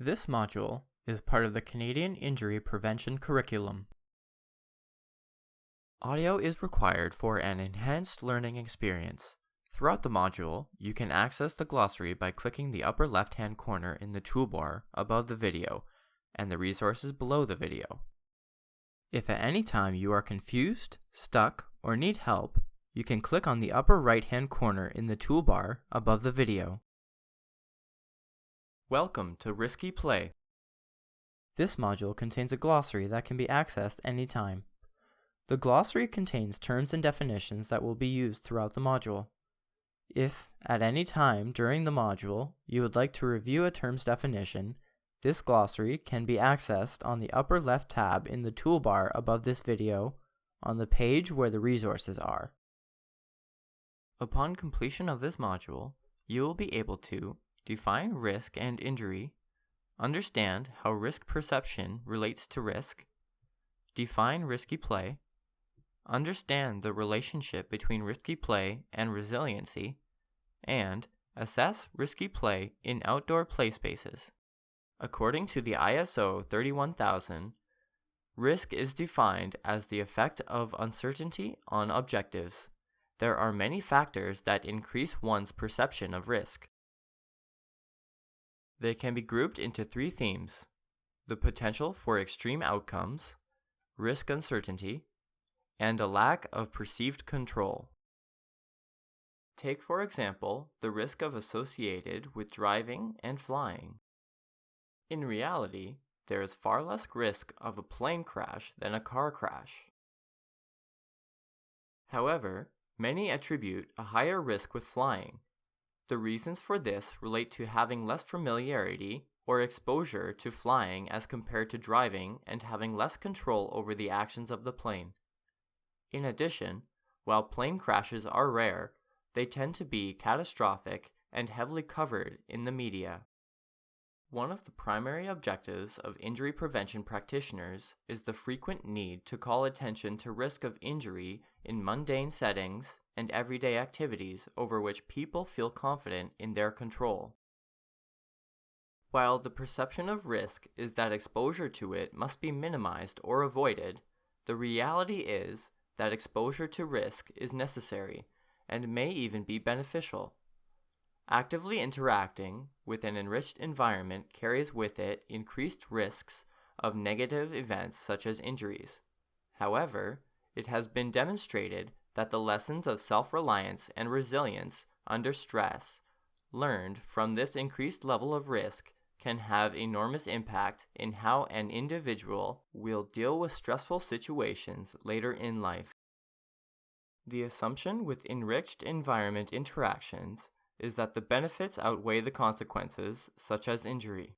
This module is part of the Canadian Injury Prevention Curriculum. Audio is required for an enhanced learning experience. Throughout the module, you can access the glossary by clicking the upper left-hand corner in the toolbar above the video and the resources below the video. If at any time you are confused, stuck, or need help, you can click on the upper right-hand corner in the toolbar above the video. Welcome to RiskyPlay. This module contains a glossary that can be accessed anytime. The glossary contains terms and definitions that will be used throughout the module. If, at any time during the module, you would like to review a term's definition, this glossary can be accessed on the upper left tab in the toolbar above this video on the page where the resources are. Upon completion of this module, you will be able to define risk and injury, understand how risk perception relates to risk, define risky play, understand the relationship between risky play and resiliency, and assess risky play in outdoor play spaces. According to the ISO 31000, risk is defined as the effect of uncertainty on objectives. There are many factors that increase one's perception of risk. They can be grouped into three themes: the potential for extreme outcomes, risk uncertainty, and a lack of perceived control. Take, for example, the risk associated with driving and flying. In reality, there is far less risk of a plane crash than a car crash. However, many attribute a higher risk with flying. The reasons for this relate to having less familiarity or exposure to flying as compared to driving and having less control over the actions of the plane. In addition, while plane crashes are rare, they tend to be catastrophic and heavily covered in the media. One of the primary objectives of injury prevention practitioners is the frequent need to call attention to risk of injury in mundane settings and everyday activities over which people feel confident in their control. While the perception of risk is that exposure to it must be minimized or avoided, the reality is that exposure to risk is necessary and may even be beneficial. Actively interacting with an enriched environment carries with it increased risks of negative events such as injuries. However, it has been demonstrated that the lessons of self-reliance and resilience under stress learned from this increased level of risk can have enormous impact in how an individual will deal with stressful situations later in life. The assumption with enriched environment interactions is that the benefits outweigh the consequences, such as injury.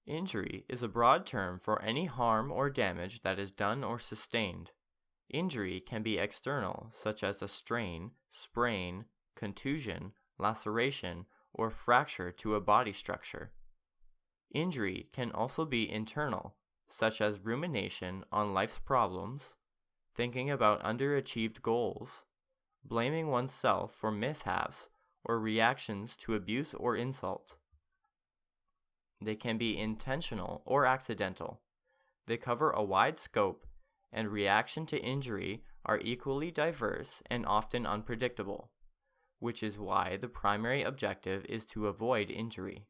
Injury is a broad term for any harm or damage that is done or sustained. Injury can be external, such as a strain, sprain, contusion, laceration, or fracture to a body structure. Injury can also be internal, such as rumination on life's problems, thinking about underachieved goals, blaming oneself for mishaps or reactions to abuse or insult. They can be intentional or accidental. They cover a wide scope, and reaction to injury are equally diverse and often unpredictable, which is why the primary objective is to avoid injury.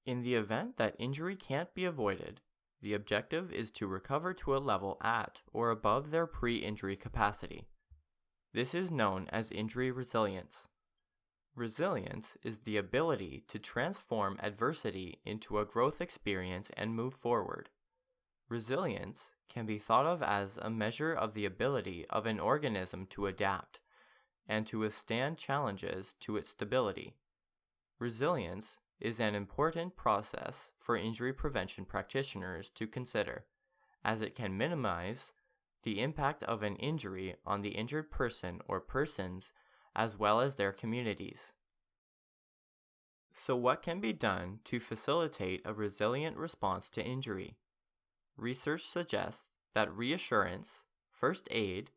In the event that injury can't be avoided, the objective is to recover to a level at or above their pre-injury capacity. This is known as injury resilience. Resilience is the ability to transform adversity into a growth experience and move forward. Resilience can be thought of as a measure of the ability of an organism to adapt and to withstand challenges to its stability. Resilience is an important process for injury prevention practitioners to consider, as it can minimize the impact of an injury on the injured person or persons as well as their communities. So what can be done to facilitate a resilient response to injury? Research suggests that reassurance, first aid,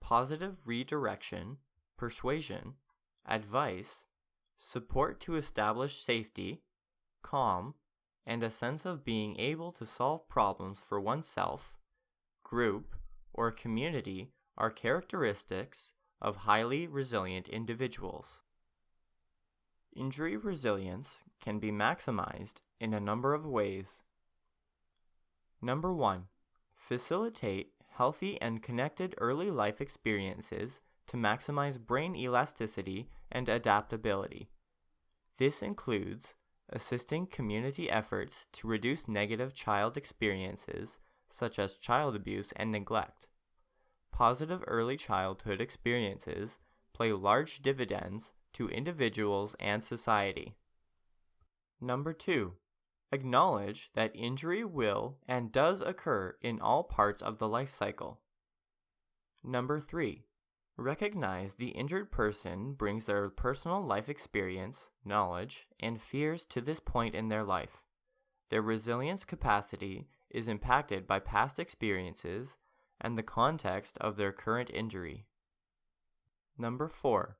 positive redirection, persuasion, advice, support to establish safety, calm, and a sense of being able to solve problems for oneself, group, or community are characteristics of highly resilient individuals. Injury resilience can be maximized in a number of ways. Number 1. Facilitate healthy and connected early life experiences to maximize brain elasticity and adaptability. This includes assisting community efforts to reduce negative child experiences such as child abuse and neglect. Positive early childhood experiences play large dividends to individuals and society. Number 2. Acknowledge that injury will and does occur in all parts of the life cycle. Number 3. Recognize the injured person brings their personal life experience, knowledge, and fears to this point in their life. Their resilience capacity is impacted by past experiences and the context of their current injury. Number 4.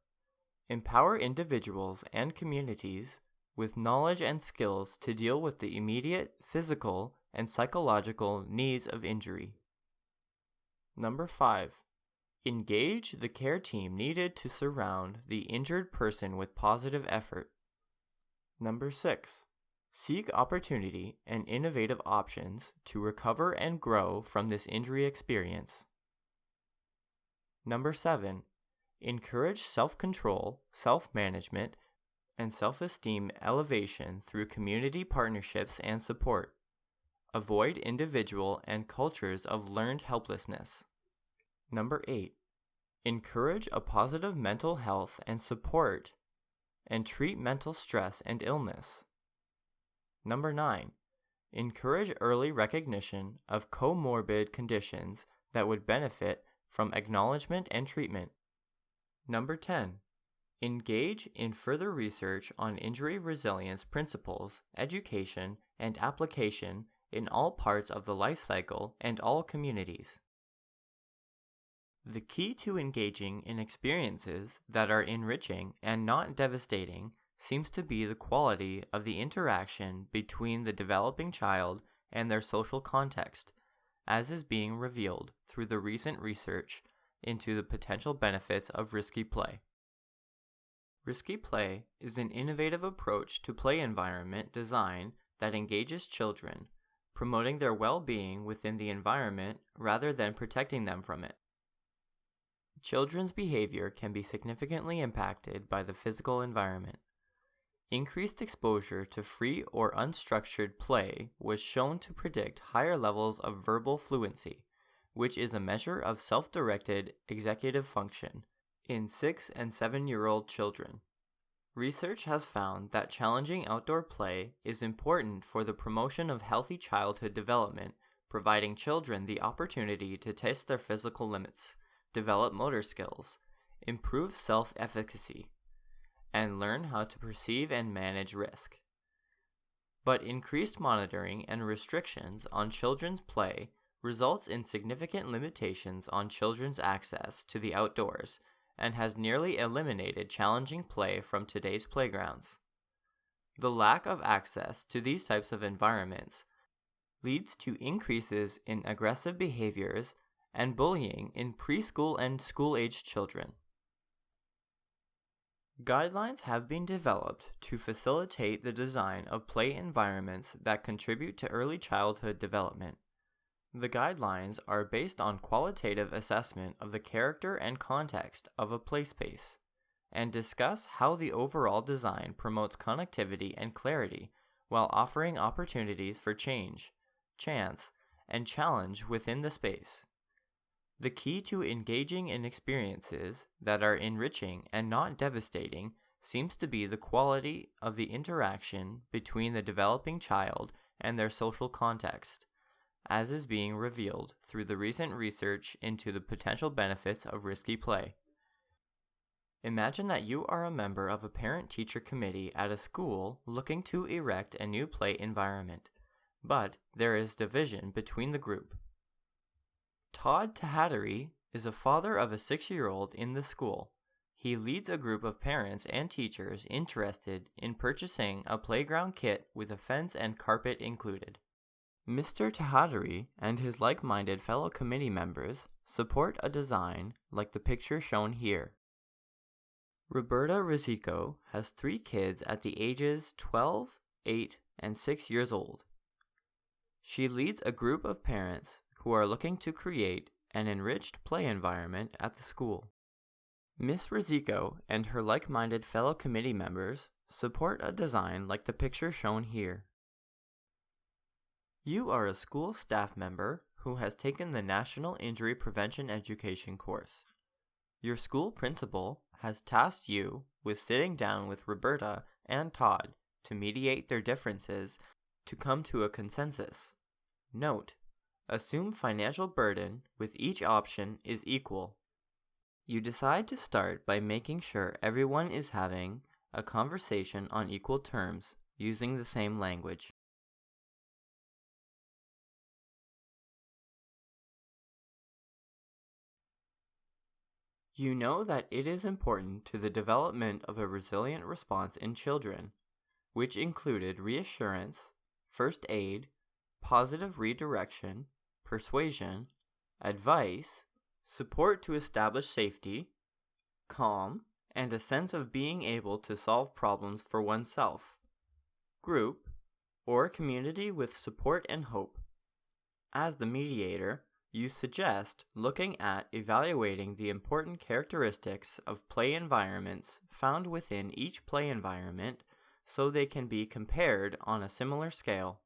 Empower individuals and communities with knowledge and skills to deal with the immediate physical and psychological needs of injury. Number 5. Engage the care team needed to surround the injured person with positive effort. Number 6. Seek opportunity and innovative options to recover and grow from this injury experience. Number 7. Encourage self-control, self-management, and self-esteem elevation through community partnerships and support. Avoid individual and cultures of learned helplessness. Number 8. Encourage a positive mental health and support and treat mental stress and illness. Number 9. Encourage early recognition of comorbid conditions that would benefit from acknowledgement and treatment. Number 10. Engage in further research on injury resilience principles, education, and application in all parts of the life cycle and all communities. The key to engaging in experiences that are enriching and not devastating seems to be the quality of the interaction between the developing child and their social context, as is being revealed through the recent research into the potential benefits of risky play. Risky play is an innovative approach to play environment design that engages children, promoting their well-being within the environment rather than protecting them from it. Children's behavior can be significantly impacted by the physical environment. Increased exposure to free or unstructured play was shown to predict higher levels of verbal fluency, which is a measure of self-directed executive function, in 6 and 7-year-old children. Research has found that challenging outdoor play is important for the promotion of healthy childhood development, providing children the opportunity to test their physical limits, develop motor skills, improve self-efficacy, and learn how to perceive and manage risk. But increased monitoring and restrictions on children's play results in significant limitations on children's access to the outdoors and has nearly eliminated challenging play from today's playgrounds. The lack of access to these types of environments leads to increases in aggressive behaviors and bullying in preschool and school-aged children. Guidelines have been developed to facilitate the design of play environments that contribute to early childhood development. The guidelines are based on qualitative assessment of the character and context of a play space, and discuss how the overall design promotes connectivity and clarity while offering opportunities for change, chance, and challenge within the space. The key to engaging in experiences that are enriching and not devastating seems to be the quality of the interaction between the developing child and their social context, as is being revealed through the recent research into the potential benefits of risky play. Imagine that you are a member of a parent-teacher committee at a school looking to erect a new play environment, but there is division between the group. Todd Tahatary is a father of a 6-year-old in the school. he leads a group of parents and teachers interested in purchasing a playground kit with a fence and carpet included. Mr. Tahadari and his like-minded fellow committee members support a design like the picture shown here. Roberta Rizico has 3 kids at the ages 12, 8, and 6 years old. She leads a group of parents who are looking to create an enriched play environment at the school. Miss Rizico and her like-minded fellow committee members support a design like the picture shown here. You are a school staff member who has taken the National Injury Prevention Education course. Your school principal has tasked you with sitting down with Roberta and Todd to mediate their differences to come to a consensus. Note: assume financial burden with each option is equal. You decide to start by making sure everyone is having a conversation on equal terms, using the same language. You know that it is important to the development of a resilient response in children, which included reassurance, first aid, positive redirection, persuasion, advice, support to establish safety, calm, and a sense of being able to solve problems for oneself, group, or community with support and hope. As the mediator, you suggest looking at evaluating the important characteristics of play environments found within each play environment so they can be compared on a similar scale.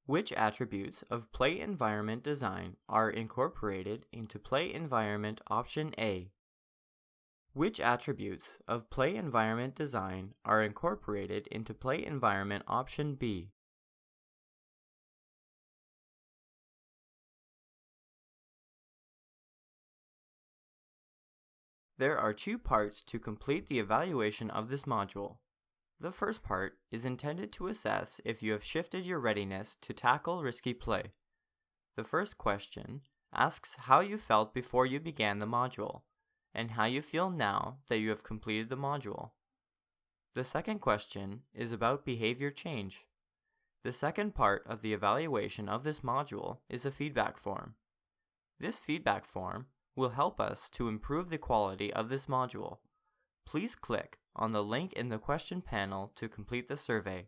Which attributes of play environment design are incorporated into play environment option A? Which attributes of play environment design are incorporated into play environment option B? There are 2 parts to complete the evaluation of this module. The first part is intended to assess if you have shifted your readiness to tackle risky play. The first question asks how you felt before you began the module, and how you feel now that you have completed the module. The second question is about behavior change. The second part of the evaluation of this module is a feedback form. This feedback form will help us to improve the quality of this module. Please click on the link in the question panel to complete the survey.